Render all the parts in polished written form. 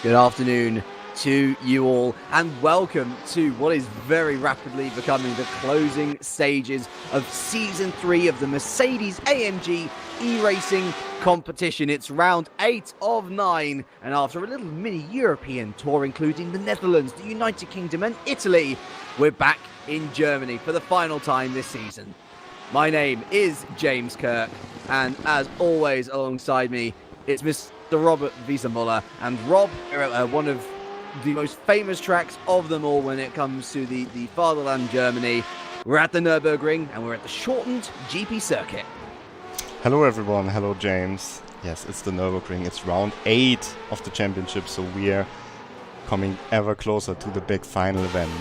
Good afternoon to you all, and welcome to what is very rapidly becoming the closing stages of Season 3 of the Mercedes AMG eRacing competition. It's round 8 of 9, and after a little mini European tour including the Netherlands, the United Kingdom and Italy, we're back in Germany for the final time this season. My name is James Kirk, and as always alongside me, it's Mr. Robert Wiesemuller, and Rob, one of the most famous tracks of them all when it comes to the fatherland Germany. We're at the Nürburgring, and we're at the shortened GP circuit. Hello everyone, hello James. Yes, it's the Nürburgring, it's round 8 of the championship, so we're coming ever closer to the big final event.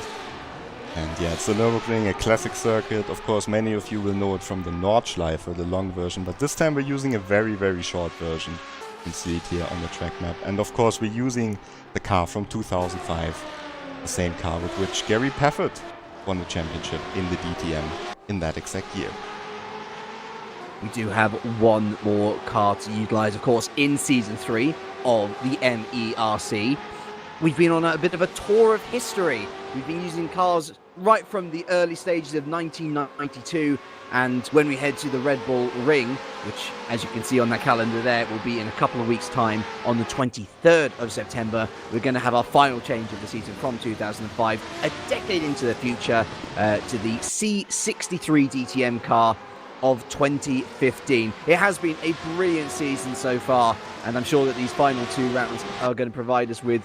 And yeah, it's the Nürburgring, a classic circuit. Of course, many of you will know it from the Nordschleife, the long version, but this time we're using a very, very short version. You can see it here on the track map. And of course, we're using the car from 2005, the same car with which Gary Paffett won the championship in the DTM in that exact year. We do have one more car to utilise, of course, in Season 3 of the MERC. We've been on a bit of a tour of history. We've been using cars right from the early stages of 1992, and when we head to the Red Bull Ring, which, as you can see on that calendar there, will be in a couple of weeks' time on the 23rd of September, we're going to have our final change of the season from 2005, a decade into the future, to the C63 DTM car of 2015. It has been a brilliant season so far, and I'm sure that these final 2 rounds are going to provide us with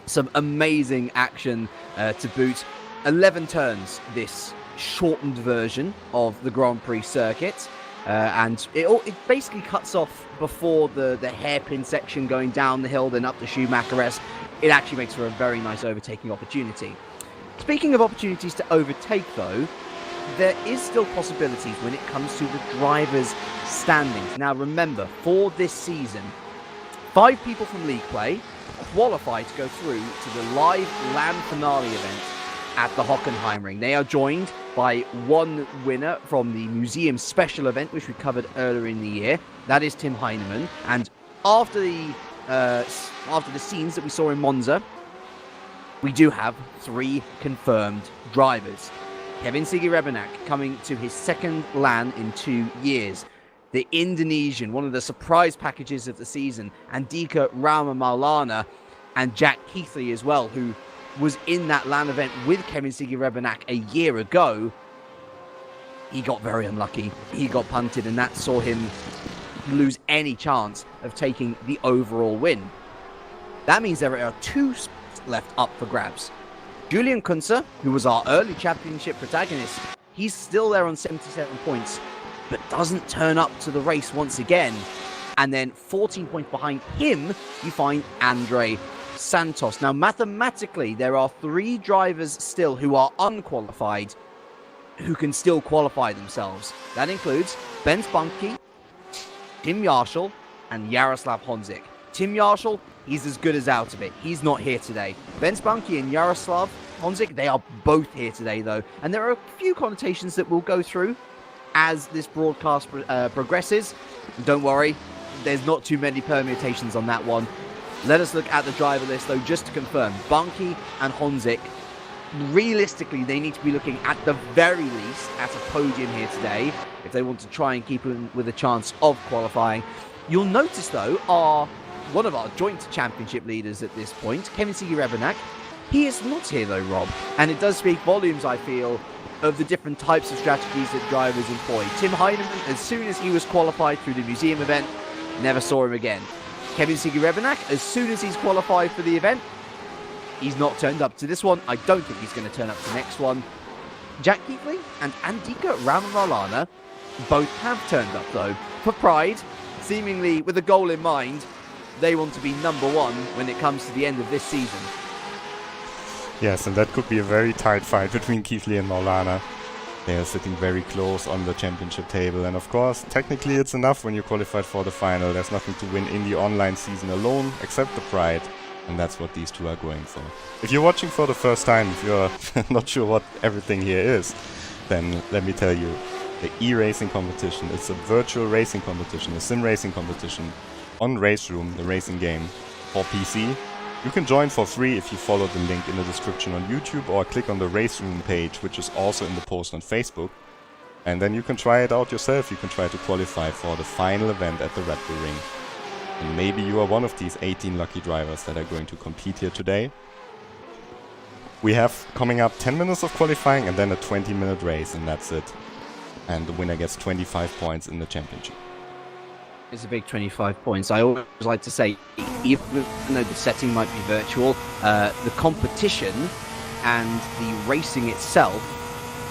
some amazing action to boot. 11 turns, this shortened version of the Grand Prix circuit, and it basically cuts off before the hairpin section going down the hill, then up the Schumacher S. It actually makes for a very nice overtaking opportunity. Speaking of opportunities to overtake, though, there is still possibilities when it comes to the drivers' standings. Now remember, for this season, 5 people from League Play qualify to go through to the live LAN finale event at the Hockenheimring. They are joined by one winner from the Museum Special event, which we covered earlier in the year. That is Tim Heinemann. And after the scenes that we saw in Monza, we do have 3 confirmed drivers. Kevin Sigi-Rebenak coming to his second LAN in 2 years. The Indonesian, one of the surprise packages of the season, Andika Rama Maulana, and Jack Keithley as well, who was in that LAN event with Kevin Sigi-Rebenak a year ago. He got very unlucky. He got punted, and that saw him lose any chance of taking the overall win. That means there are 2 spots left up for grabs. Julian Kunze, who was our early championship protagonist, he's still there on 77 points, but doesn't turn up to the race once again. And then 14 points behind him, you find Andre Santos. Now, mathematically, there are 3 drivers still who are unqualified who can still qualify themselves. That includes Ben Spunky, Tim Yarshall, and Jaroslav Honzik. Tim Yarshall, he's as good as out of it. He's not here today. Ben Spunky and Jaroslav Honzik, they are both here today, though. And there are a few connotations that we'll go through as this broadcast progresses. Don't worry, there's not too many permutations on that one. Let us look at the driver list, though, just to confirm. Bunky and Honzik, realistically, they need to be looking at the very least at a podium here today if they want to try and keep them with a chance of qualifying. You'll notice, though, one of our joint championship leaders at this point, Kevin Sigi-Rebenak, he is not here, though, Rob. And it does speak volumes, I feel, of the different types of strategies that drivers employ. Tim Heinemann, as soon as he was qualified through the museum event, never saw him again. Kevin Sigi-Rebenak, as soon as he's qualified for the event, he's not turned up to this one. I don't think he's going to turn up to the next one. Jack Keithley and Andika Ramamalana both have turned up, though. For pride, seemingly with a goal in mind, they want to be number 1 when it comes to the end of this season. Yes, and that could be a very tight fight between Keithley and Maulana. They are sitting very close on the championship table, and of course, technically it's enough when you qualified for the final. There's nothing to win in the online season alone, except the pride, and that's what these 2 are going for. If you're watching for the first time, if you're not sure what everything here is, then let me tell you, the eRacing competition, it's a virtual racing competition, a sim racing competition on Race Room, the racing game, for PC, You can join for free if you follow the link in the description on YouTube or click on the race room page, which is also in the post on Facebook. And then you can try it out yourself. You can try to qualify for the final event at the Red Bull Ring. And maybe you are one of these 18 lucky drivers that are going to compete here today. We have coming up 10 minutes of qualifying and then a 20-minute race, and that's it. And the winner gets 25 points in the championship. It's a big 25 points. I always like to say, even though the setting might be virtual, the competition and the racing itself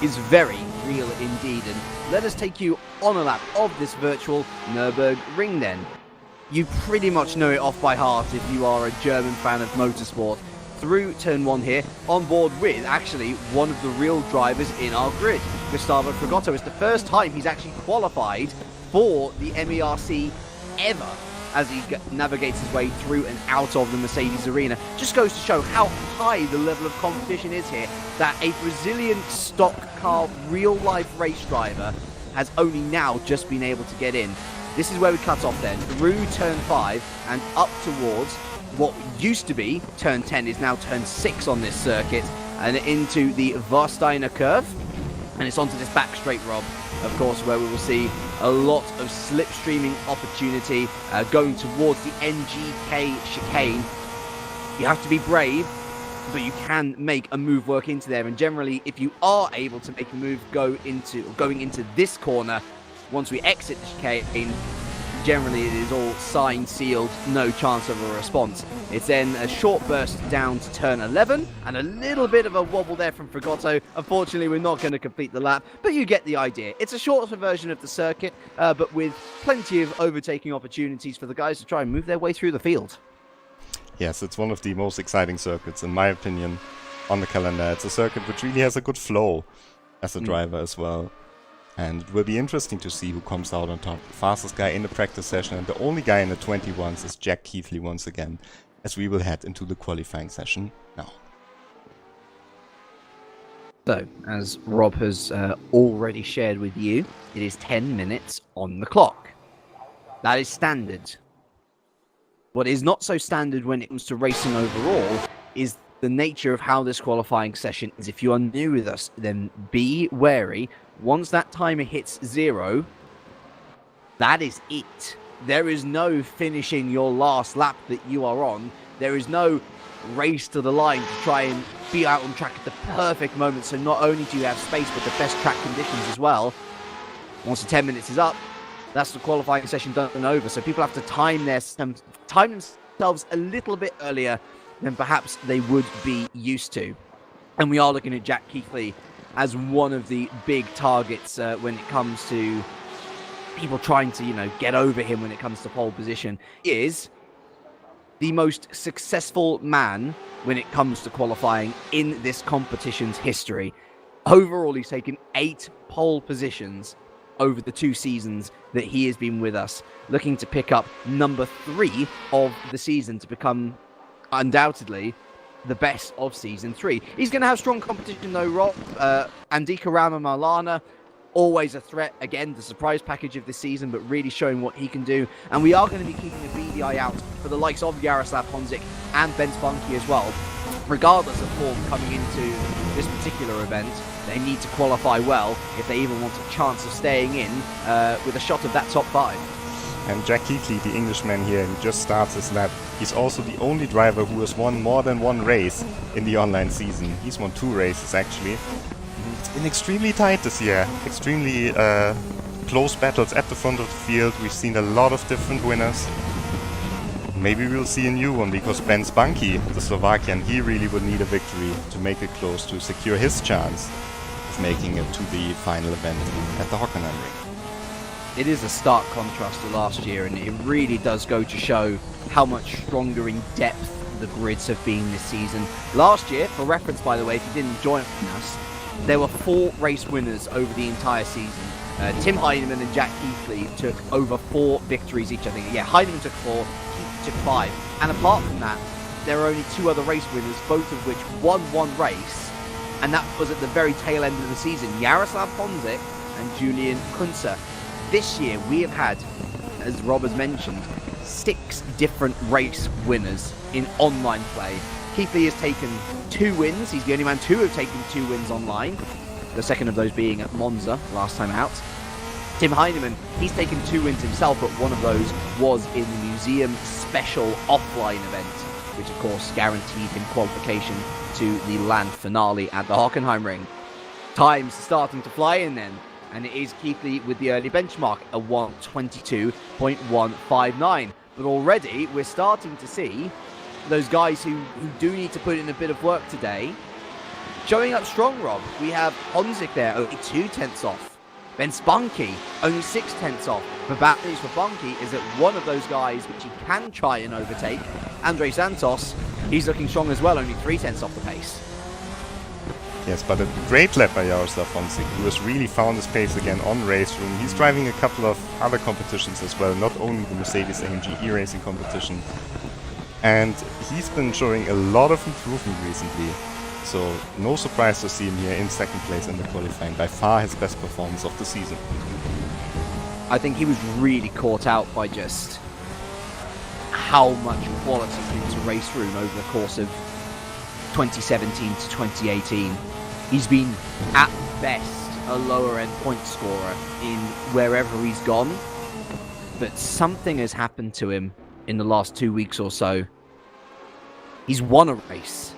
is very real indeed. And let us take you on a lap of this virtual Nürburgring then. You pretty much know it off by heart if you are a German fan of motorsport. Through turn 1 here, on board with actually one of the real drivers in our grid. Gustavo Fragotto. It's the first time he's actually qualified for the MERC ever as he navigates his way through and out of the Mercedes arena. Just goes to show how high the level of competition is here, that a Brazilian stock car real-life race driver has only now just been able to get in. This is where we cut off then, through turn 5 and up towards what used to be turn 10 is now turn 6 on this circuit, and into the Warsteiner curve, and it's onto this back straight, Rob, of course, where we will see a lot of slipstreaming opportunity going towards the NGK chicane. You have to be brave, but you can make a move work into there, and generally if you are able to make a move going into this corner, once we exit the chicane, generally it is all signed, sealed, no chance of a response. It's then a short burst down to turn 11 and a little bit of a wobble there from Fragotto. Unfortunately, we're not going to complete the lap, but you get the idea. It's a shorter version of the circuit, but with plenty of overtaking opportunities for the guys to try and move their way through the field. Yes, it's one of the most exciting circuits, in my opinion, on the calendar. It's a circuit which really has a good flow as a driver as well. And it will be interesting to see who comes out on top. The fastest guy in the practice session and the only guy in the 21s is Jack Keithley once again, as we will head into the qualifying session now. So, as Rob has already shared with you, it is 10 minutes on the clock. That is standard. What is not so standard when it comes to racing overall is the nature of how this qualifying session is. If you are new with us, then be wary. Once that timer hits 0, that is it. There is no finishing your last lap that you are on. There is no race to the line to try and be out on track at the perfect moment. So not only do you have space, but the best track conditions as well. Once the 10 minutes is up, that's the qualifying session done and over. So people have to time themselves a little bit earlier than perhaps they would be used to. And we are looking at Jack Keithley as one of the big targets when it comes to people trying to, get over him when it comes to pole position. He is the most successful man when it comes to qualifying in this competition's history. Overall, he's taken 8 pole positions over the 2 seasons that he has been with us, looking to pick up number 3 of the season to become undoubtedly the best of season 3. He's going to have strong competition though, Rob. Andika Ramamalana, always a threat. Again, the surprise package of this season, but really showing what he can do. And we are going to be keeping a beady eye out for the likes of Jaroslav Honzik and Ben Spunky as well. Regardless of form coming into this particular event, they need to qualify well if they even want a chance of staying in with a shot of that top 5. And Jack Keithley, the Englishman here, who just starts his lap, he's also the only driver who has won more than 1 race in the online season. He's won 2 races actually. It's been extremely tight this year, extremely close battles at the front of the field. We've seen a lot of different winners. Maybe we'll see a new one, because Ben Spunky, the Slovakian, he really would need a victory to make it close to secure his chance of making it to the final event at the Hockenheim Ring. It is a stark contrast to last year, and it really does go to show how much stronger in depth the grids have been this season. Last year, for reference by the way, if you didn't join us, there were 4 race winners over the entire season. Tim Heinemann and Jack Keithley took over 4 victories each, I think. Yeah, Heinemann took 4, Keithley took 5. And apart from that, there are only 2 other race winners, both of which won 1 race, and that was at the very tail end of the season. Jaroslav Honzik and Julian Kunze. This year we have had, as Rob has mentioned, 6 different race winners in online play. Keithley has taken 2 wins. He's the only man to have taken 2 wins online. The second of those being at Monza last time out. Tim Heinemann, he's taken 2 wins himself, but one of those was in the museum special offline event, which of course guaranteed him qualification to the land finale at the Hockenheim Ring. Times starting to fly in then, and it is Keithley with the early benchmark, a 1:22.159. But already we're starting to see those guys who do need to put in a bit of work today showing up strong, Rob. We have Honzik there, only 2/10 off. Ben Spunky, only 6/10 off. The bad news for Bunky is that one of those guys which he can try and overtake, Andre Santos, he's looking strong as well, only 3/10 off the pace. Yes, but a great lap by Jaroslav Honzik, who has really found his pace again on Race Room. He's driving a couple of other competitions as well, not only the Mercedes AMG eRacing competition. And he's been showing a lot of improvement recently. So no surprise to see him here in 2nd place in the qualifying. By far his best performance of the season. I think he was really caught out by just how much quality came to Race Room over the course of 2017 to 2018. He's been, at best, a lower-end point scorer in wherever he's gone. But something has happened to him in the last 2 weeks or so. He's won a race.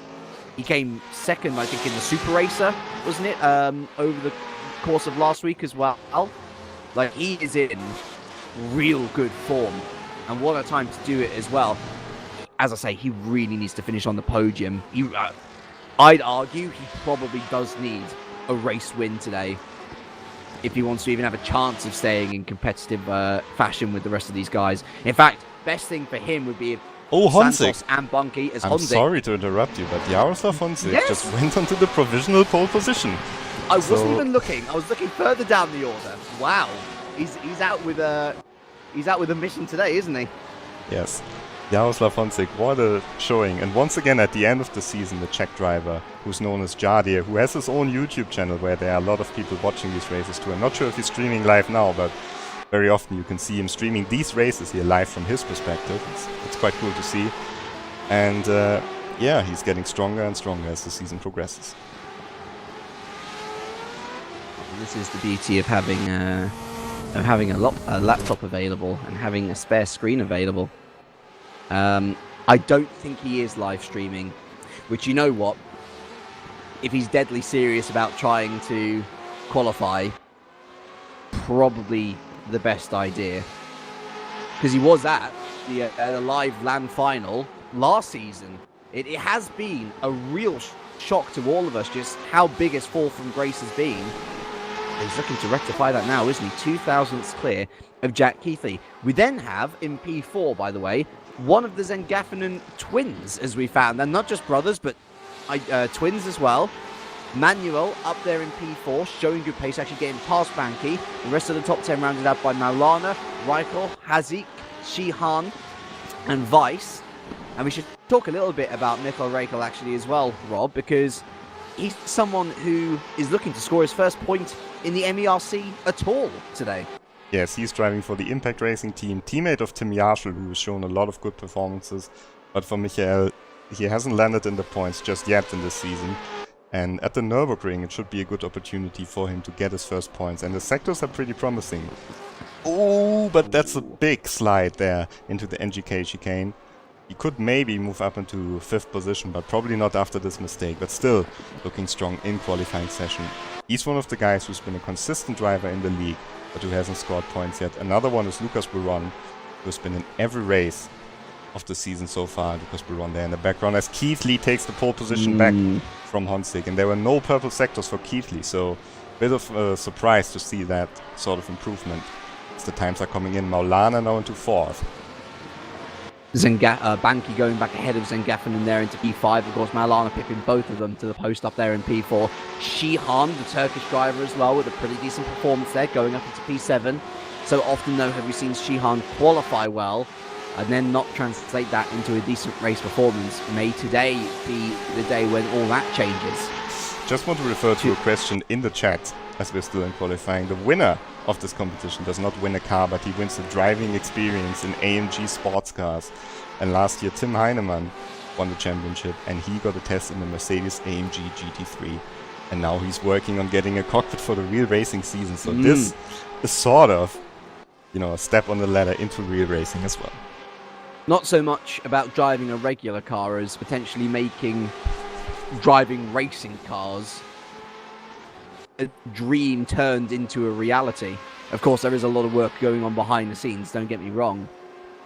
He came 2nd, I think, in the Super Racer, wasn't it? Over the course of last week as well. Like, he is in real good form. And what a time to do it as well. As I say, he really needs to finish on the podium. I'd argue he probably does need a race win today if he wants to even have a chance of staying in competitive fashion with the rest of these guys. In fact, best thing for him would be if Santos and Bunky as Honzik. I'm sorry to interrupt you, but Jaroslav Honzik just went onto the provisional pole position. I wasn't even looking. I was looking further down the order. Wow, he's out with a mission today, isn't he? Yes. Jaroslav Honzik, what a showing. And once again at the end of the season, the Czech driver, who's known as Jadir, who has his own YouTube channel where there are a lot of people watching these races too. I'm not sure if he's streaming live now, but very often you can see him streaming these races here live from his perspective. It's quite cool to see. And yeah, he's getting stronger and stronger as the season progresses. This is the beauty of having a laptop available and having a spare screen available. I don't think he is live streaming, which, you know what, if he's deadly serious about trying to qualify, probably the best idea, because he was at a live land final last season. It has been a real shock to all of us just how big his fall from grace has been. He's looking to rectify that now, isn't he? 2 thousandths clear of Jack Keithley. We then have, in P4, by the way, one of the Zengafinen twins, as we found. And not just brothers, but twins as well. Manuel up there in P4, showing good pace, actually getting past Banky. The rest of the top 10 rounded out by Maulana, Reichel, Hazik, Shihan, and Weiss. And we should talk a little bit about Michael Reichel actually as well, Rob, because he's someone who is looking to score his first point in the MERC at all today. Yes, he's driving for the Impact Racing team, teammate of Tim Jarschel, who has shown a lot of good performances. But for Michael, he hasn't landed in the points just yet in this season. And at the Nürburgring, it should be a good opportunity for him to get his first points. And the sectors are pretty promising. Oh, but that's a big slide there into the NGK chicane. He could maybe move up into 5th position, but probably not after this mistake. But still looking strong in qualifying session. He's one of the guys who's been a consistent driver in the league, but who hasn't scored points yet. Another one is Lucas Buron, who's been in every race of the season so far. Lucas Buron there in the background as Keithley takes the pole position back from Honzik. And there were no purple sectors for Keithley, so a bit of a surprise to see that sort of improvement as the times are coming in. Maulana now into 4th. Banky going back ahead of Zengafinen there into P5. Of course, Maulana pipping both of them to the post up there in P4. Shihan, the Turkish driver as well, with a pretty decent performance there, going up into P7. So often, though, have we seen Shihan qualify well and then not translate that into a decent race performance. May today be the day when all that changes. Just want to refer to a question in the chat. as we're still in qualifying. The winner of this competition does not win a car, but he wins the driving experience in AMG sports cars. And last year, Tim Heinemann won the championship, and he got a test in the Mercedes AMG GT3. And now he's working on getting a cockpit for the real racing season. So this is sort of, you know, a step on the ladder into real racing as well. Not so much about driving a regular car as potentially making driving racing cars a dream turned into a reality. Of course, there is a lot of work going on behind the scenes, don't get me wrong.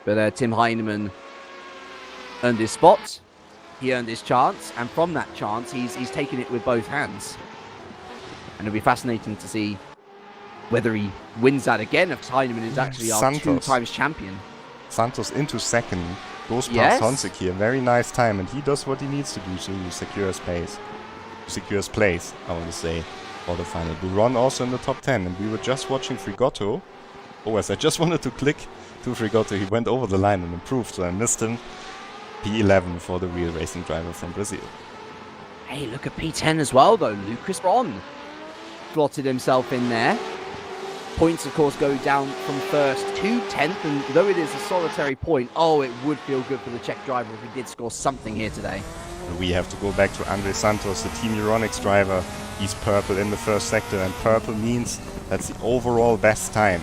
But Tim Heinemann earned his spot, he earned his chance, and from that chance, he's taken it with both hands. And it'll be fascinating to see whether he wins that again, if Heinemann is actually our 2 times champion. Santos into second, goes past Honzik here, very nice time, and he does what he needs to do to secure his place. I want to say, for the final. Buron also in the top 10, and we were just watching Frigotto. Oh, as I just wanted to click to Frigotto, he went over the line and improved, so I missed him. P11 for the real racing driver from Brazil. Hey, look at P10 as well, though. Lucas Ron slotted himself in there. Points, of course, go down from first to 10th, and though it is a solitary point, oh, it would feel good for the Czech driver if he did score something here today. We have to go back to Andre Santos, the Team Euronics driver. He's purple in the first sector, and purple means that's the overall best time.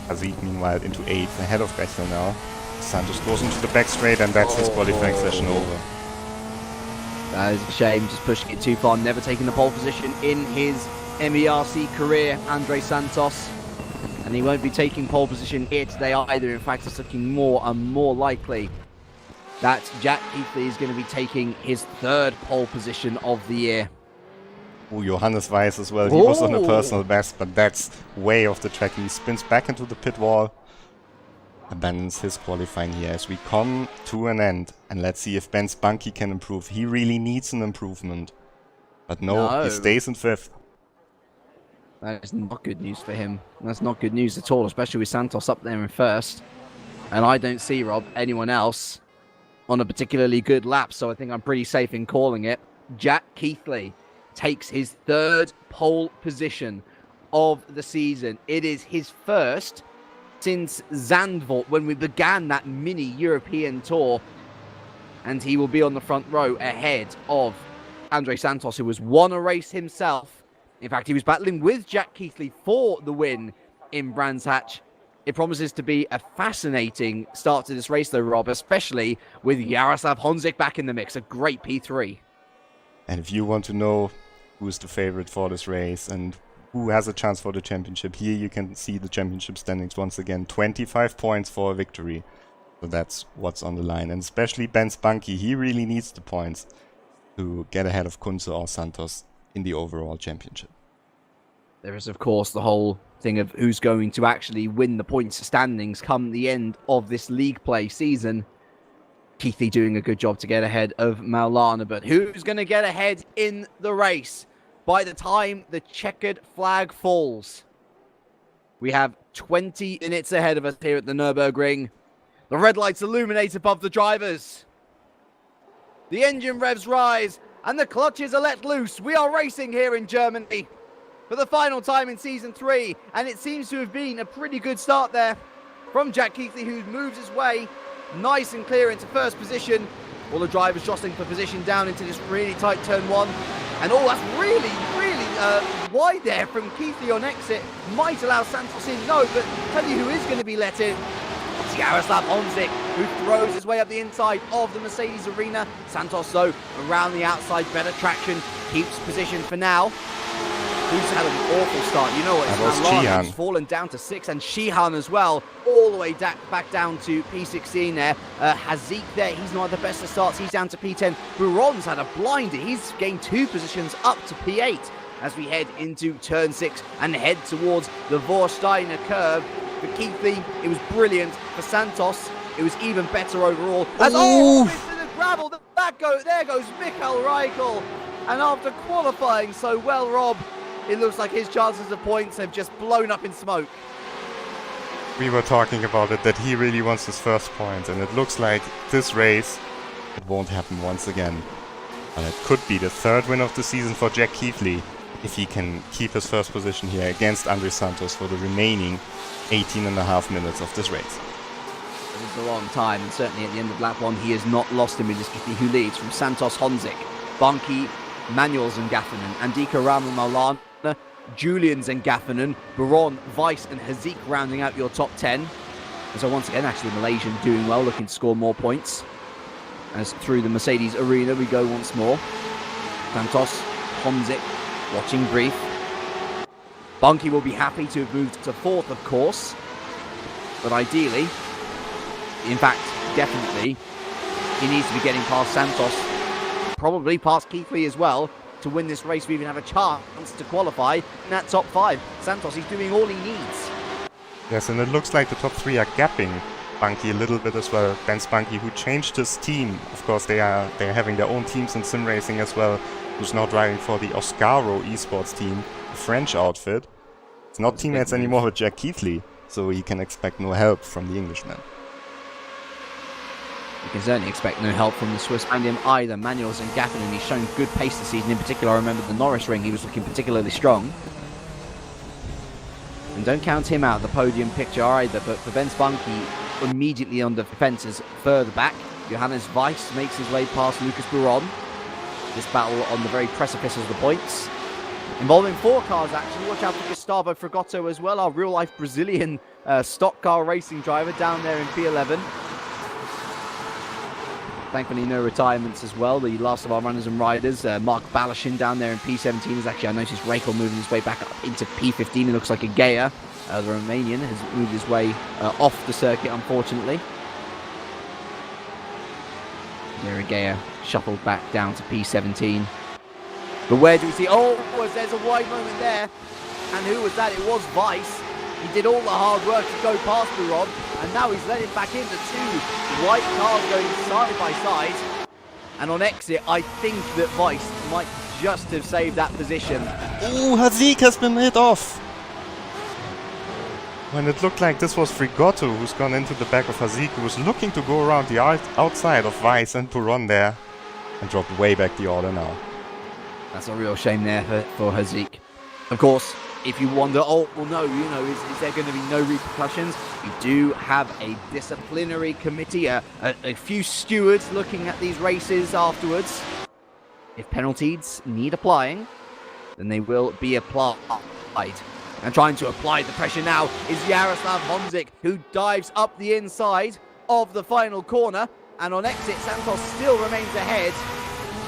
Hazik, meanwhile, into 8th, ahead of Bechtel now. Santos goes into the back straight, and that's his qualifying session over. That is a shame, just pushing it too far, never taking the pole position in his MERC career, Andre Santos. And he won't be taking pole position here today either. In fact, it's looking more and more likely that Jack Heatley is going to be taking his 3rd pole position of the year. Oh, Johannes Weiss as well. He was on a personal best, but that's way off the track. He spins back into the pit wall, abandons his qualifying here as we come to an end. And let's see if Ben Spunky can improve. He really needs an improvement. But no, he stays in 5th. That is not good news for him. That's not good news at all, especially with Santos up there in 1st. And I don't see, Rob, anyone else on a particularly good lap, so I think I'm pretty safe in calling it. Jack Keithley takes his 3rd pole position of the season. It is his 1st since Zandvoort, when we began that mini European tour. And he will be on the front row ahead of Andre Santos, who has won a race himself. In fact, he was battling with Jack Keithley for the win in Brands Hatch. It promises to be a fascinating start to this race, though, Rob, especially with Jaroslav Honzik back in the mix. A great P3. And if you want to know who's the favorite for this race and who has a chance for the championship, here you can see the championship standings once again. 25 points for a victory. So that's what's on the line. And especially Ben Spunky, he really needs the points to get ahead of Kunze or Santos in the overall championship. There is, of course, the whole thing of who's going to actually win the points standings come the end of this league play season. Keithley doing a good job to get ahead of Maulana, but who's going to get ahead in the race by the time the checkered flag falls? We have 20 minutes ahead of us here at the Nürburgring. The red lights illuminate above the drivers. The engine revs rise and the clutches are let loose. We are racing here in Germany for the final time in Season 3, and it seems to have been a pretty good start there from Jack Keithley, who moves his way nice and clear into 1st position. All the drivers jostling for position down into this really tight turn 1. And oh, that's really wide there from Keithley on exit. Might allow Santos in. No, but tell you who is going to be let in. It's Jaroslav Honzik, who throws his way up the inside of the Mercedes arena. Santos, though, around the outside, better traction, keeps position for now. Who's had an awful start? You know what? It's Maulana, who's fallen down to 6, and Sheehan as well, all the way back down to P16 there. Hazik there, he's not the best of starts. He's down to P10. Buron's had a blinder. He's gained 2 positions up to P8 as we head into turn 6 and head towards the Vorsteiner curve. For Keithley, it was brilliant. For Santos, it was even better overall. As into the gravel, there goes Michael Reichel. And after qualifying so well, Rob, it looks like his chances of points have just blown up in smoke. We were talking about it, that he really wants his 1st point, and it looks like this race, it won't happen once again. And it could be the third win of the season for Jack Keithley if he can keep his first position here against Andres Santos for the remaining 18.5 minutes of this race. It's a long time, and certainly at the end of lap 1, he has not lost him. Who leads from Santos, Honzik, Bunky, Manuel Zangaffinen, Andika Rama Maulana, Julian Zangaffinen, Baron, Weiss, and Hazik rounding out your top 10. And so once again, actually Malaysian doing well, looking to score more points. As through the Mercedes arena we go once more. Santos, Honzik, watching brief. Bunky will be happy to have moved to 4th, of course. But ideally, in fact, definitely, he needs to be getting past Santos, probably past Keithley as well, to win this race. We even have a chance to qualify in that top 5. Santos, he's doing all he needs. Yes, and it looks like the top 3 are gapping Bunky a little bit as well. Ben Spunky, who changed his team. Of course, they're having their own teams in sim racing as well, who's now driving for the Oscaro esports team, a French outfit. It's not teammates anymore with Jack Keithley, so he can expect no help from the Englishman. You can certainly expect no help from the Swiss and him either. Manuel Zangaffinen, he's shown good pace this season. In particular, I remember the Norris ring, he was looking particularly strong. And don't count him out of the podium picture either, but for Ben Spunky, immediately on the fences further back, Johannes Weiss makes his way past Lucas Buron. This battle on the very precipice of the points. Involving 4 cars, actually. Watch out for Gustavo Fragotto as well, our real-life Brazilian stock car racing driver down there in P11. Thankfully, no retirements as well. The last of our runners and riders, Mark Balashin down there in P17 is actually, I noticed Rakel moving his way back up into P15. It looks like Agea, the Romanian, has moved his way off the circuit, unfortunately. There, Agea shuffled back down to P17. But where do we see? Oh, there's a wide moment there. And who was that? It was Weiss. He did all the hard work to go past Buron, and now he's let it back into 2 white cars going side by side. And on exit, I think that Weiss might just have saved that position. Ooh, Hazik has been hit off! When it looked like this was Frigotto who's gone into the back of Hazik, who was looking to go around the outside of Weiss and Buron there, and dropped way back the order now. That's a real shame there for Hazik. Of course, if you wonder, oh, well, no, is there going to be no repercussions? We do have a disciplinary committee, a few stewards looking at these races afterwards. If penalties need applying, then they will be applied. And trying to apply the pressure now is Jaroslav Honzik, who dives up the inside of the final corner. And on exit, Santos still remains ahead.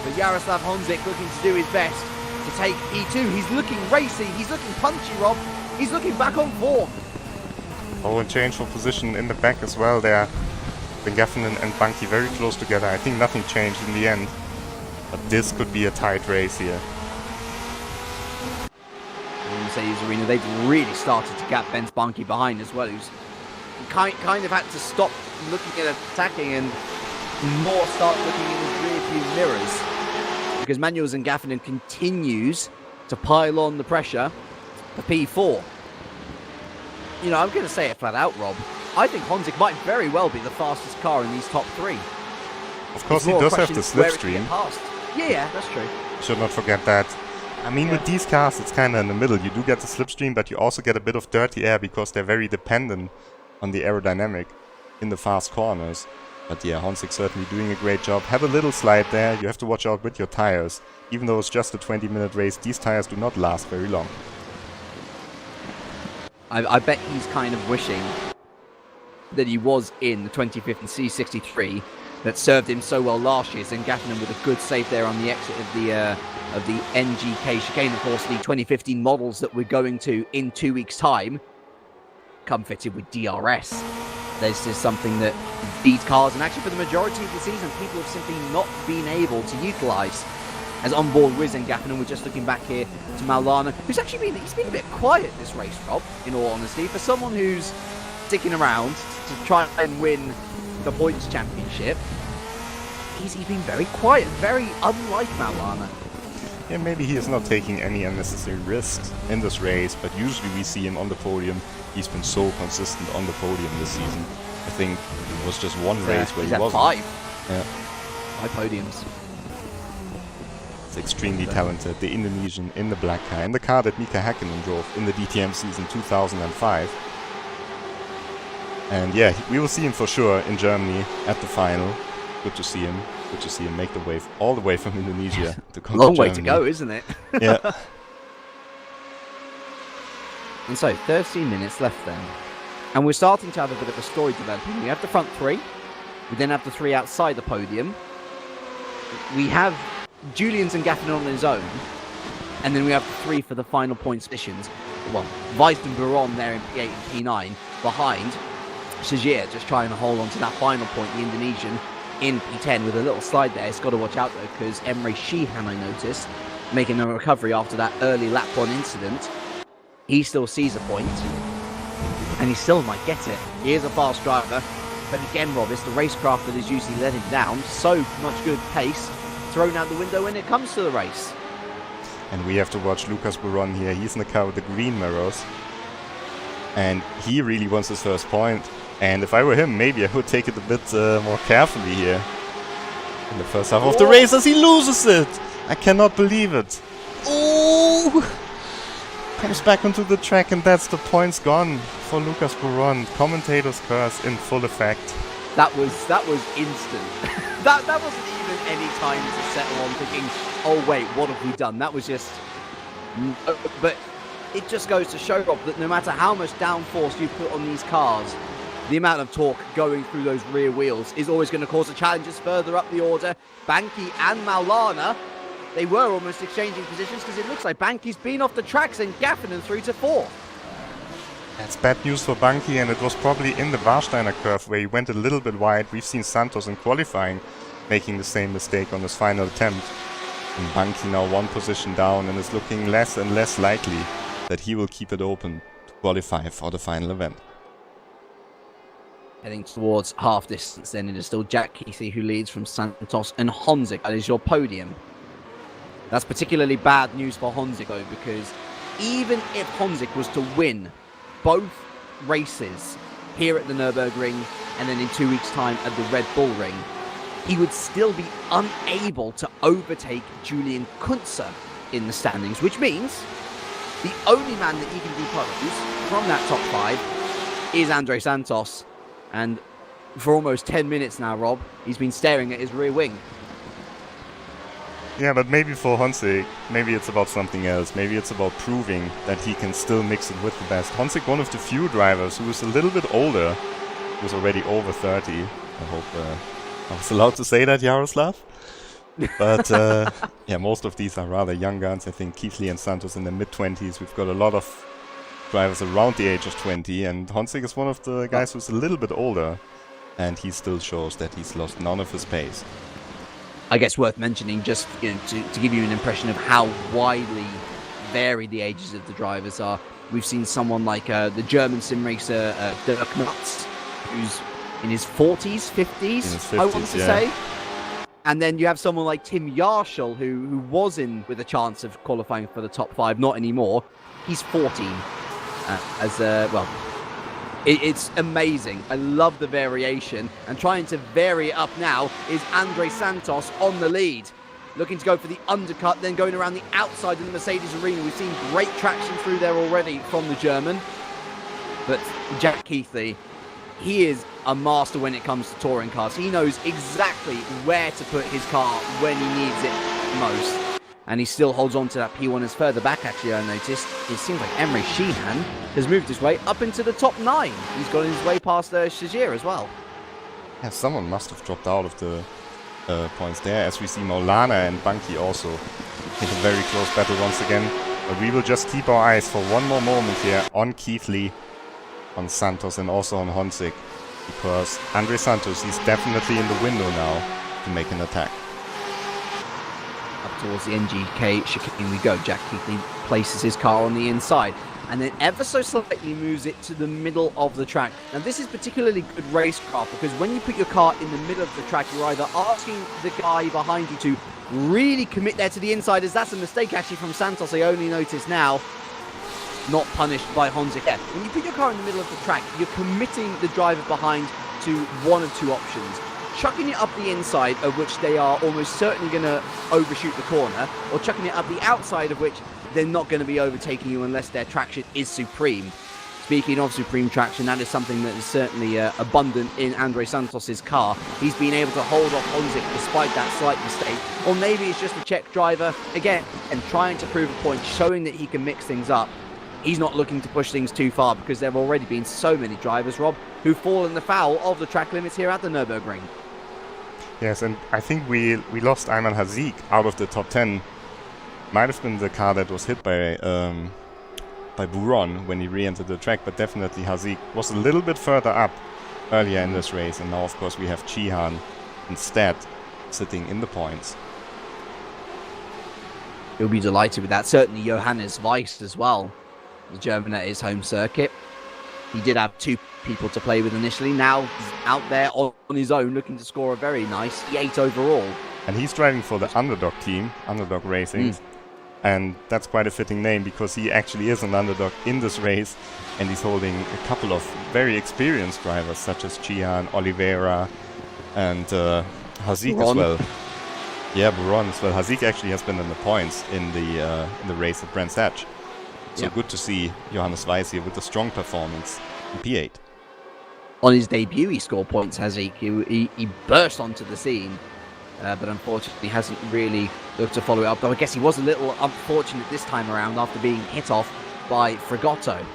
But Jaroslav Honzik looking to do his best to take E2. He's looking racy, he's looking punchy, Rob. He's looking back on form. Oh, and change for position in the back as well there. Zangaffinen and Bunky very close together. I think nothing changed in the end. But this could be a tight race here. In the Mercedes arena, they've really started to gap Ben Spunky behind as well, who's kind of had to stop looking at attacking and more start looking in his rear view mirrors. Because Manuel Zangaffinen continues to pile on the pressure for P4. You know, I'm going to say it flat out, Rob. I think Honzik might very well be the fastest car in these top 3. Of course, he does have the slipstream. Yeah, that's true. Should not forget that. I mean, with these cars, it's kind of in the middle. You do get the slipstream, but you also get a bit of dirty air because they're very dependent on the aerodynamic in the fast corners. But yeah, Honzik certainly doing a great job. Have a little slide there. You have to watch out with your tires. Even though it's just a 20-minute race, these tires do not last very long. I bet he's kind of wishing that he was in the 2015 C63 that served him so well last year. Zangaffinen with a good save there on the exit of the NGK chicane. Of course, the 2015 models that we're going to in 2 weeks' time come fitted with DRS. This is something that these cars, and actually for the majority of the season, people have simply not been able to utilise. As on board with Zangaffinen, we're just looking back here to Maulana, who's actually he's been a bit quiet this race, Rob, in all honesty. For someone who's sticking around to try and win the points championship, he's been very quiet, very unlike Maulana. Yeah, maybe he is not taking any unnecessary risks in this race, but usually we see him on the podium. He's been so consistent on the podium this season. I think it was just one race where he wasn't. 5. Yeah. 5 podiums. It's extremely talented. The Indonesian in the black car, in the car that Mika Häkkinen drove in the DTM season 2005. And yeah, we will see him for sure in Germany at the final. Good to see him. Good to see him make the wave all the way from Indonesia to come Long to way to Germany. go, isn't it? Yeah. And so, 13 minutes left then. And we're starting to have a bit of a story developing. We have the front three. We then have the three outside the podium. We have Julian's and Gaffin on his own. And then we have the three for the final points positions. Well, Weist and Buron there in P8 and P9. Behind Shajir just trying to hold on to that final point, the Indonesian in P10 with a little slide there. It's got to watch out though, because Emre Sheehan, I noticed, making a recovery after that early lap 1 incident. He still sees a point, and he still might get it. He is a fast driver, but again, Rob, it's the racecraft that is usually letting down. So much good pace thrown out the window when it comes to the race. And we have to watch Lucas Buron here. He's in the car with the green mirrors. And he really wants his first point. And if I were him, maybe I would take it a bit more carefully here. In the first half of the race as he loses it. I cannot believe it. Oh! Comes back onto the track, and that's the points gone for Lucas Buron. Commentator's curse in full effect. That was instant. that wasn't even any time to settle on thinking, oh wait, what have we done? That was just... But it just goes to show, Rob, that no matter how much downforce you put on these cars, the amount of torque going through those rear wheels is always going to cause the challenges further up the order. Banki and Maulana, they were almost exchanging positions because it looks like Banki's been off the tracks and Gaffinen through to 4th. That's bad news for Banki, and it was probably in the Warsteiner curve where he went a little bit wide. We've seen Santos in qualifying making the same mistake on his final attempt. And Banki now 1 position down, and it's looking less and less likely that he will keep it open to qualify for the final event. Heading towards half distance then, it is still Jack Keithley who leads from Santos and Honzik. That is your podium. That's particularly bad news for Honzik though, because even if Honzik was to win both races here at the Nürburgring and then in 2 weeks' time at the Red Bull Ring, he would still be unable to overtake Julian Kunze in the standings, which means the only man that he can depose from that top 5 is Andre Santos. And for almost 10 minutes now, Rob, he's been staring at his rear wing. Yeah, but maybe for Honzik, maybe it's about something else.Maybe it's about proving that he can still mix it with the best. Honzik, one of the few drivers who is a little bit older, who's already over 30. I hope I was allowed to say that, Yaroslav. But yeah, most of these are rather young guns. I think Keithley and Santos in the mid-20s. We've got a lot of drivers around the age of 20, and Honzik is one of the guys who's a little bit older, and he still shows that he's lost none of his pace. I guess worth mentioning, just to give you an impression of how widely varied the ages of the drivers are. We've seen someone like the German sim racer Dirk Nutz, who's in his 40s, 50s, I want to say. And then you have someone like Tim Yarshall, who was in with a chance of qualifying for the top 5, not anymore. He's 14. It's amazing. I love the variation. And trying to vary it up now is Andre Santos on the lead. Looking to go for the undercut, then going around the outside of the Mercedes arena. We've seen great traction through there already from the German. But Jack Keithley, he is a master when it comes to touring cars. He knows exactly where to put his car when he needs it most. And he still holds on to that P1 as further back, actually, I noticed. It seems like Emre Sheehan has moved his way up into the top 9. He's got his way past Shajir as well. Yeah, someone must have dropped out of the points there, as we see Maulana and Banki also in a very close battle once again. But we will just keep our eyes for one more moment here on Keithley, on Santos, and also on Honzik, because Andre Santos, he's definitely in the window now to make an attack. Up towards the NGK chicane we go. Jack Keithley places his car on the inside and then ever so slightly moves it to the middle of the track. Now this is particularly good racecraft, because when you put your car in the middle of the track, you're either asking the guy behind you to really commit there to the inside, as that's a mistake actually from Santos, I only noticed now, not punished by Honzik. Yeah, when you put your car in the middle of the track, you're committing the driver behind to one of two options. chucking it up the inside, of which they are almost certainly going to overshoot the corner, or chucking it up the outside, of which they're not going to be overtaking you unless their traction is supreme. Speaking of supreme traction, that is something that is certainly abundant in Andre Santos's car. He's been able to hold off Honzik despite that slight mistake. Or maybe it's just a Czech driver, again, and trying to prove a point, showing that he can mix things up. He's not looking to push things too far because there have already been so many drivers, Rob, who've fallen foul of the track limits here at the Nürburgring. Yes, and I think we lost Ayman Hazik out of the top 10. Might have been the car that was hit by Buron when he re-entered the track, but definitely Hazik was a little bit further up earlier in this race, and now of course we have Cihan instead sitting in the points. He'll be delighted with that. Certainly Johannes Weiss as well, the German at his home circuit. He did have 2 people to play with initially. Now he's out there on his own looking to score a very nice 8 overall. And he's driving for the Underdog team, Underdog Racing. And that's quite a fitting name because he actually is an underdog in this race, and he's holding a couple of very experienced drivers such as Cihan, Oliveira, and Hazik as well. Yeah, Buron as well. Hazik actually has been in the points in the race at Brands Hatch. So good to see Johannes Weiss here with a strong performance in P8. On his debut, he scored points, Hazik. He burst onto the scene. But unfortunately hasn't really looked to follow it up. Though I guess he was a little unfortunate this time around after being hit off by Fragotto.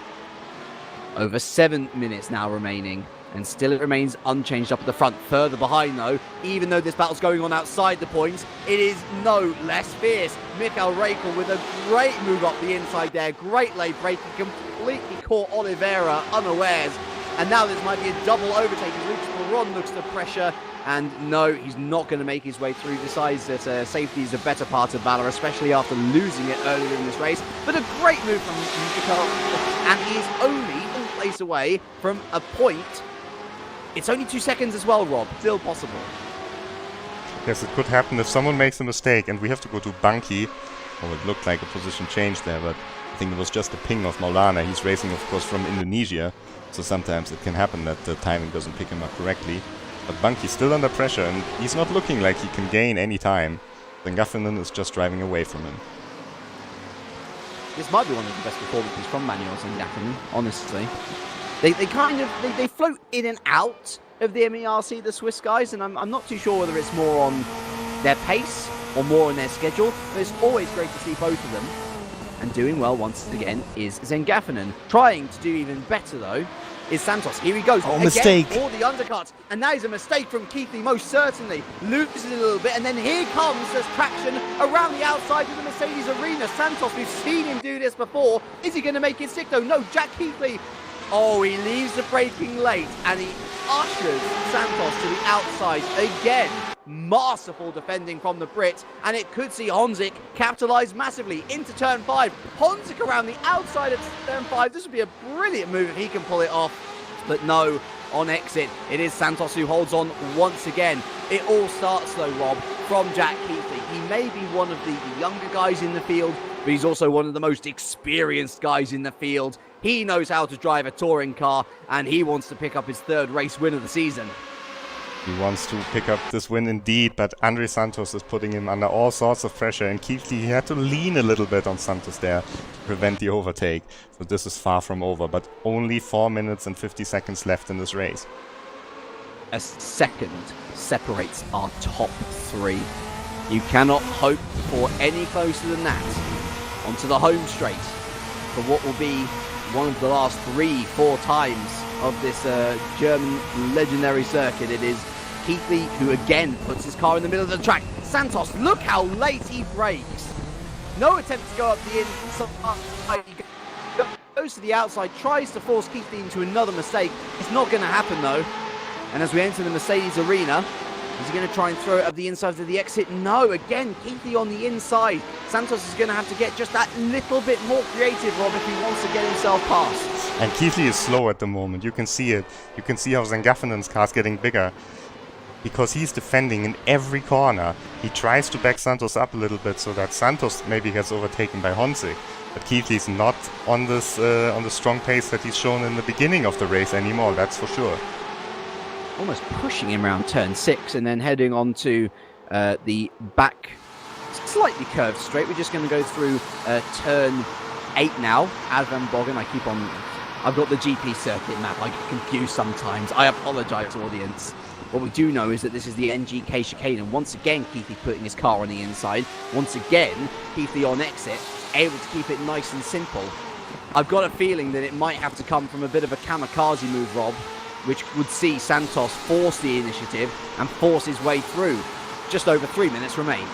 Over 7 minutes now remaining, and still it remains unchanged up at the front. Further behind though, even though this battle's going on outside the points, it is no less fierce. Mikael Raikl with a great move up the inside there. Great late break. He completely caught Oliveira unawares. And now this might be a double overtake as Lucas Buron looks to pressure. And no, he's not going to make his way through. Decides that safety is a better part of valor, especially after losing it earlier in this race. But a great move from Mikael, and he is only one place away from a point. It's only 2 seconds as well, Rob. Still possible. Yes, it could happen if someone makes a mistake, and we have to go to Banki. Oh, it looked like a position change there, but I think it was just a ping of Maulana. He's racing, of course, from Indonesia, so sometimes it can happen that the timing doesn't pick him up correctly. But Banki's still under pressure, and he's not looking like he can gain any time. Zengafinen is just driving away from him. This might be one of the best performances from Manuel Zengafinen, honestly. They float in and out of the MERC, the Swiss guys, and I'm not too sure whether it's more on their pace or more on their schedule, but it's always great to see both of them. And doing well once again is Zengafinen. Trying to do even better though is Santos. Here he goes. Oh, mistake. For the undercut. And that is a mistake from Keithley, most certainly. Loses it a little bit. And then here comes this traction around the outside of the Mercedes arena. Santos, we've seen him do this before. Is he going to make it stick though? No, Jack Keithley. Oh, he leaves the braking late. And he ushers Santos to the outside again. Masterful defending from the Brit, and it could see Honzik capitalise massively into turn 5. Honzik around the outside of turn 5. This would be a brilliant move if he can pull it off. But no, on exit, it is Santos who holds on once again. It all starts though, Rob, from Jack Keithley. He may be one of the younger guys in the field, but he's also one of the most experienced guys in the field. He knows how to drive a touring car, and he wants to pick up his 3rd race win of the season. He wants to pick up this win indeed, but Andre Santos is putting him under all sorts of pressure, and Keithley, he had to lean a little bit on Santos there to prevent the overtake. So this is far from over, but only 4 minutes and 50 seconds left in this race. A second separates our top 3. You cannot hope for any closer than that. Onto the home straight for what will be one of the last 3-4 times of this German legendary circuit. It is Keithley who again puts his car in the middle of the track. Santos, look how late he brakes. No attempt to go up the inside. He goes to the outside, tries to force Keithley into another mistake. It's not going to happen though. And as we enter the Mercedes arena, is he going to try and throw it up the inside of the exit? No, again, Keithley on the inside. Santos is going to have to get just that little bit more creative, Rob, if he wants to get himself past. And Keithley is slow at the moment. You can see it. You can see how Zengafinen's car is getting bigger, because he's defending in every corner. He tries to back Santos up a little bit so that Santos maybe gets overtaken by Honzik. But Keithley's not on this on the strong pace that he's shown in the beginning of the race anymore, that's for sure. almost pushing him around turn 6 and then heading on to the back slightly curved straight. We're just going to go through turn 8 now. As Van Boggen, I've got the GP circuit map. I get confused sometimes. I apologise, audience. What we do know is that this is the NGK chicane, and once again, Keithy putting his car on the inside. Once again, Keithy on exit, able to keep it nice and simple. I've got a feeling that it might have to come from a bit of a kamikaze move, Rob, which would see Santos force the initiative and force his way through. Just over 3 minutes remain.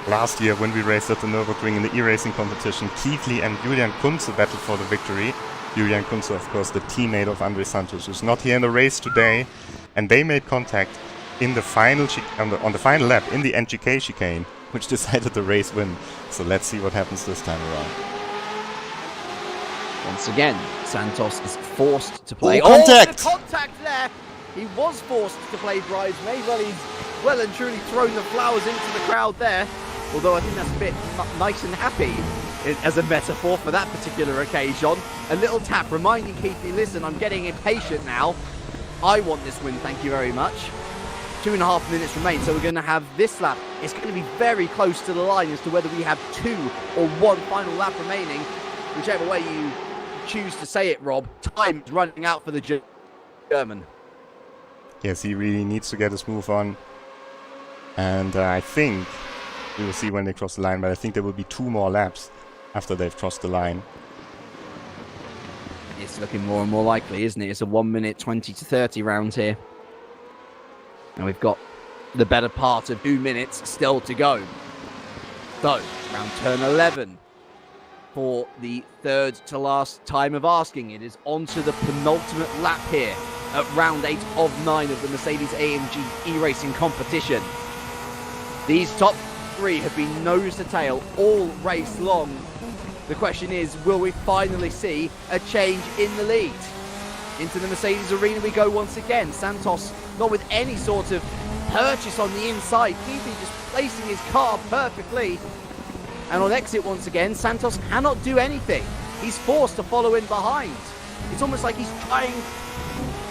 Last year, when we raced at the Nürburgring in the e-racing competition, Keithy and Julian Kunze battled for the victory. Julian Kunze, of course, the teammate of Andre Santos, who's not here in the race today. And they made contact in the final on the final lap in the NGK chicane, which decided the race win. So let's see what happens this time around. Once again, Santos is forced to play. Contact! Oh, the contact there! He was forced to play bridesmaid. Well, he's well and truly thrown the flowers into the crowd there. Although I think that's a bit nice and happy as a metaphor for that particular occasion. A little tap reminding Keithy, listen, I'm getting impatient now. I want this win, thank you very much. 2.5 minutes remain, so we're going to have this lap. It's going to be very close to the line as to whether we have 2 or 1 final lap remaining. Whichever way you choose to say it, Rob. Time is running out for the German. Yes, he really needs to get his move on. And I think we will see when they cross the line, but I think there will be 2 more laps after they've crossed the line. It's looking more and more likely, isn't it? It's a 1 minute 20 to 30 round here. And we've got the better part of 2 minutes still to go. So, round turn 11. For the third to last time of asking, it is on to the penultimate lap here at round 8 of 9 of the Mercedes AMG eRacing competition. These top 3 have been nose to tail all race long. The question is, will we finally see a change in the lead? Into the Mercedes arena we go once again. Santos not with any sort of purchase on the inside. Keithy just placing his car perfectly. And on exit once again, Santos cannot do anything. He's forced to follow in behind. It's almost like he's trying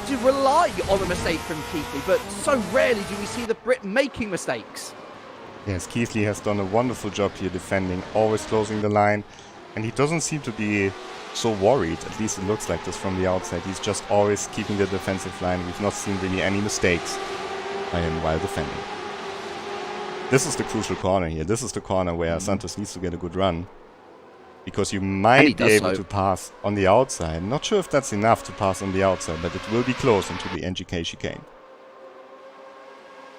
to rely on a mistake from Keithy, but so rarely do we see the Brit making mistakes. Yes, Keithy has done a wonderful job here defending, always closing the line. And he doesn't seem to be so worried, at least it looks like this from the outside. He's just always keeping the defensive line. We've not seen really any mistakes by him while defending. This is the crucial corner here. This is the corner where Santos needs to get a good run. Because you might be able to pass on the outside. Not sure if that's enough to pass on the outside, but it will be close into the NGK chicane.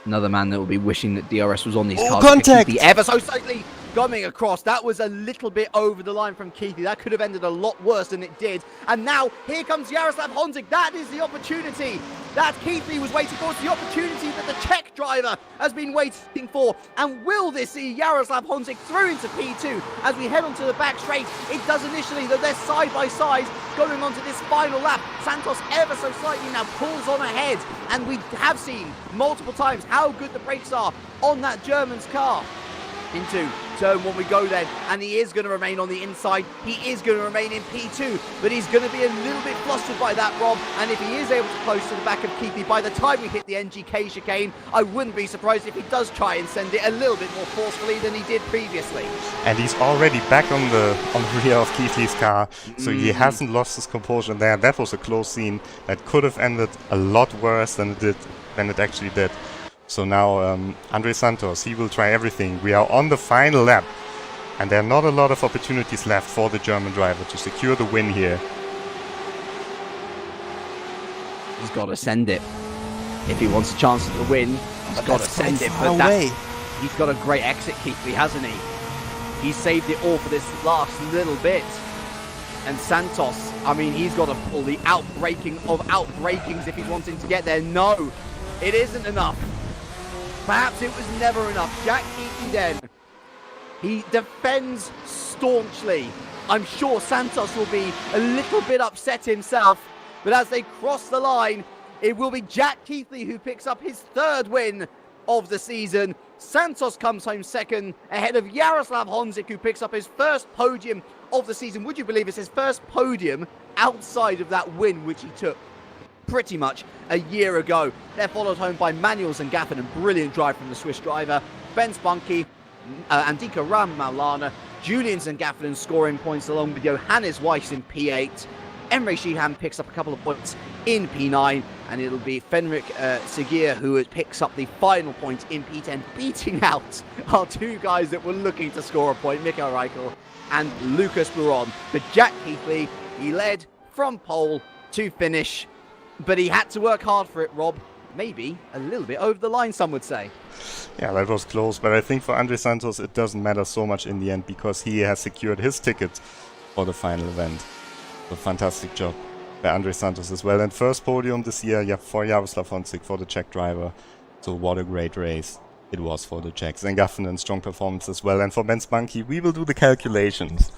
Another man that will be wishing that DRS was on these cars. Contact! Ever so slightly coming across. That was a little bit over the line from Keithy. That could have ended a lot worse than it did. And now here comes Jaroslav Honzik. That is the opportunity that Keithy was waiting for. It's the opportunity that the Czech driver has been waiting for. And will this see Jaroslav Honzik through into P2 as we head onto the back straight? It does initially, though they're side by side going onto this final lap. Santos ever so slightly now pulls on ahead. And we have seen multiple times how good the brakes are on that German's car. Into turn 1 we go then, and he is going to remain on the inside. He is going to remain in P2, but he's going to be a little bit flustered by that, Rob. And if he is able to close to the back of Keithy by the time we hit the NGK chicane, I wouldn't be surprised if he does try and send it a little bit more forcefully than he did previously. And he's already back on the rear of Keithy's car, so he hasn't lost his composure there. That was a close scene that could have ended a lot worse than it actually did. So now Andre Santos, he will try everything. We are on the final lap, and there are not a lot of opportunities left for the German driver to secure the win here. He's got to send it. If he wants a chance at the win, he's got to send it. But he's got a great exit, Keithy, hasn't he? He's saved it all for this last little bit. And Santos, I mean, he's got to pull the outbraking of outbrakings if he's wanting to get there. No, it isn't enough. Perhaps it was never enough. Jack Keithy then, he defends staunchly. I'm sure Santos will be a little bit upset himself, but as they cross the line, it will be Jack Keithy who picks up his 3rd win of the season. Santos comes home 2nd, ahead of Jaroslav Honzik, who picks up his 1st podium of the season. Would you believe it's his 1st podium outside of that win which he took? pretty much a year ago. They're followed home by Manuels and Gaffin, and brilliant drive from the Swiss driver. Ben Spunky, Andika Maulana, Julian Zangaffin scoring points along with Johannes Weiss in P8. Emre Sheehan picks up a couple of points in P9, and it'll be Fenrik Segir who picks up the final point in P10, beating out our two guys that were looking to score a point, Mikael Reichel and Lucas Buron. But Jack Keithley, he led from pole to finish, but he had to work hard for it, Rob. Maybe a little bit over the line, some would say. Yeah, that was close, but I think for Andre Santos it doesn't matter so much in the end because he has secured his ticket for the final event. A fantastic job by Andre Santos as well. And first podium this year, yeah, for Jaroslav Honzik, for the Czech driver. So what a great race it was for the Czechs. And Gaffinen, strong performance as well. And for Ben Spunky, we will do the calculations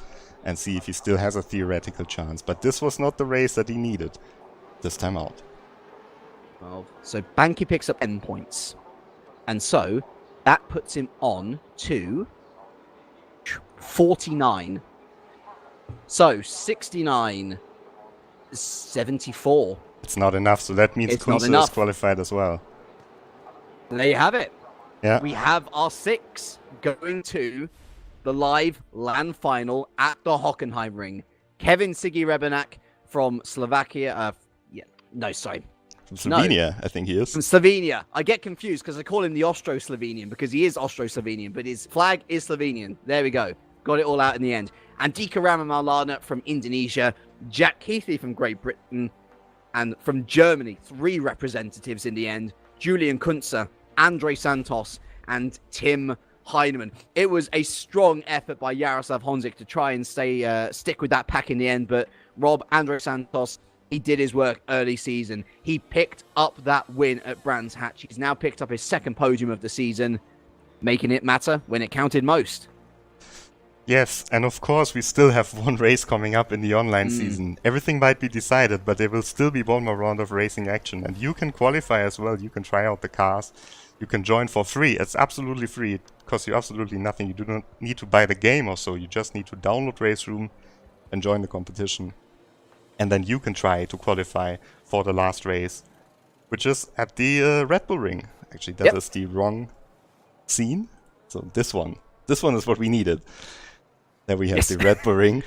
and see if he still has a theoretical chance. But this was not the race that he needed this time out. Well, so Banky picks up 10 points. And so that puts him on to 49. So 69, 74. It's not enough, so that means Kunze is qualified as well. There you have it. Yeah. We have our 6 going to the live LAN final at the Hockenheim Ring. Kevin Sigi Rebenak from Slovakia. From Slovenia, I think he is. From Slovenia. I get confused because I call him the Austro-Slovenian because he is Austro-Slovenian, but his flag is Slovenian. There we go. Got it all out in the end. Andika Maulana from Indonesia, Jack Keithley from Great Britain, and from Germany, 3 representatives in the end, Julian Kunze, Andre Santos, and Tim Heinemann. It was a strong effort by Jaroslav Honzik to try and stick with that pack in the end, but Rob, Andre Santos, he did his work early season. He picked up that win at Brands Hatch. He's now picked up his 2nd podium of the season, making it matter when it counted most. Yes, and of course we still have one race coming up in the online season. Everything might be decided, but there will still be one more round of racing action. And you can qualify as well. You can try out the cars. You can join for free. It's absolutely free. It costs you absolutely nothing. You do not need to buy the game or so. You just need to download Race Room and join the competition. And then you can try to qualify for the last race, which is at the Red Bull Ring. Actually, that is the wrong scene. So this one is what we needed. There we have the Red Bull Ring.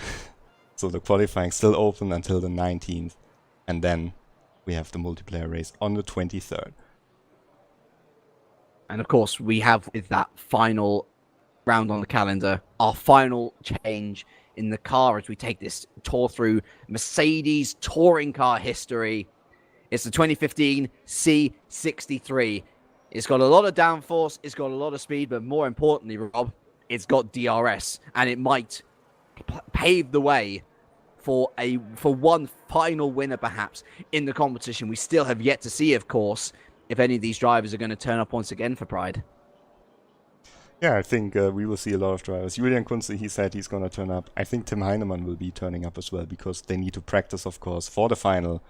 So the qualifying still open until the 19th. And then we have the multiplayer race on the 23rd. And of course, we have with that final round on the calendar, our final change in the car as we take this tour through Mercedes touring car history. It's the 2015 C63. It's got a lot of downforce, it's got a lot of speed, but more importantly, Rob, it's got DRS, and it might pave the way for one final winner, perhaps, in the competition. We still have yet to see, of course, if any of these drivers are going to turn up once again for Pride. Yeah, I think we will see a lot of drivers. Julian Kunze, he said he's going to turn up. I think Tim Heinemann will be turning up as well, because they need to practice, of course, for the final,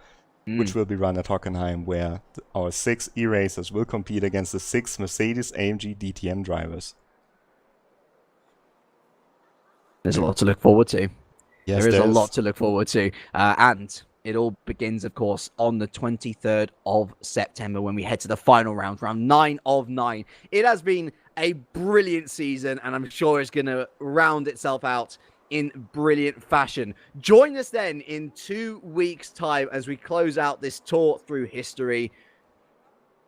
which will be run at Hockenheim, where our 6 e-racers will compete against the 6 Mercedes AMG DTM drivers. There's a lot to look forward to. Yes, there is a lot to look forward to. And it all begins, of course, on the 23rd of September when we head to the final round, round 9 of 9. It has been a brilliant season, and I'm sure it's going to round itself out in brilliant fashion. Join us then in 2 weeks' time as we close out this tour through history.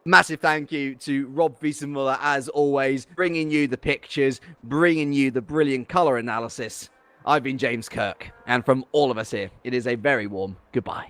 Massive thank you to Rob Wiesenmuller, as always, bringing you the pictures, bringing you the brilliant colour analysis. I've been James Kirk, and from all of us here, it is a very warm goodbye.